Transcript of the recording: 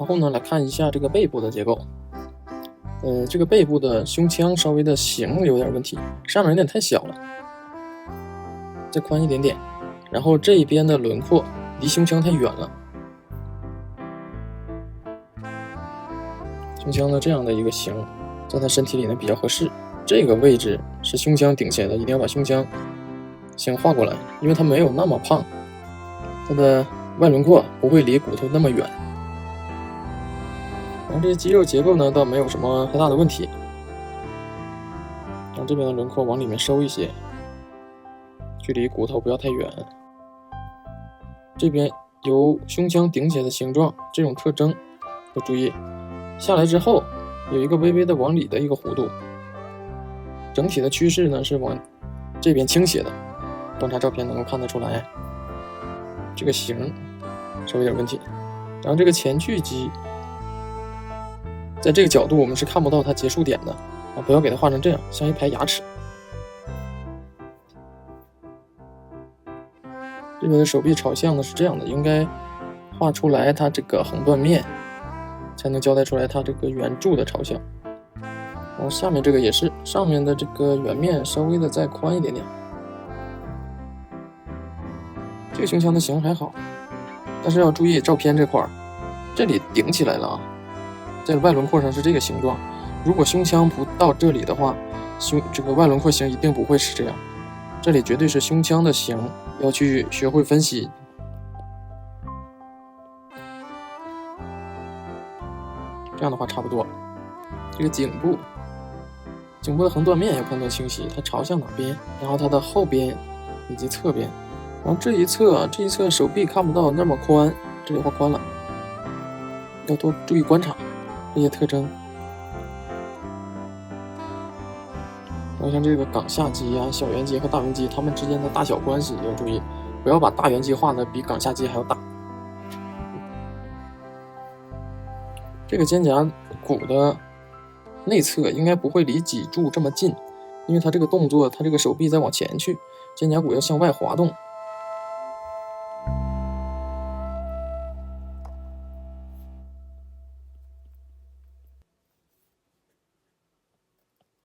然后呢，来看一下这个背部的结构。这个背部的胸腔稍微的形有点问题，上面有点太小了，再宽一点点。然后这一边的轮廓离胸腔太远了，胸腔的这样的一个形，在他身体里呢比较合适。这个位置是胸腔顶起来的，一定要把胸腔先画过来，因为它没有那么胖，它的外轮廓不会离骨头那么远。然后这些肌肉结构呢，倒没有什么太大的问题。让这边的轮廓往里面收一些，距离骨头不要太远。这边由胸腔顶起来的形状，这种特征要注意。下来之后有一个微微的往里的一个弧度，整体的趋势呢是往这边倾斜的。观察照片能够看得出来，这个形稍微有点问题。然后这个前锯肌，在这个角度我们是看不到它结束点的啊，不要给它画成这样，像一排牙齿。这边的手臂朝向呢是这样的，应该画出来它这个横断面，才能交代出来它这个圆柱的朝向。然后下面这个也是，上面的这个圆面稍微的再宽一点点。这个胸腔的形还好，但是要注意照片这块这里顶起来了啊，在外轮廓上是这个形状。如果胸腔不到这里的话，这个外轮廓形一定不会是这样。这里绝对是胸腔的形，要去学会分析。这样的话差不多。这个颈部的横断面要判断清晰，它朝向哪边，然后它的后边以及侧边。然后这一侧手臂看不到那么宽，这里画宽了，要多注意观察这些特征。然后像这个冈下肌啊、小圆肌和大圆肌，它们之间的大小关系要注意，不要把大圆肌画的比冈下肌还要大。这个肩胛骨的内侧应该不会离脊柱这么近，因为它这个动作，它这个手臂在往前去，肩胛骨要向外滑动，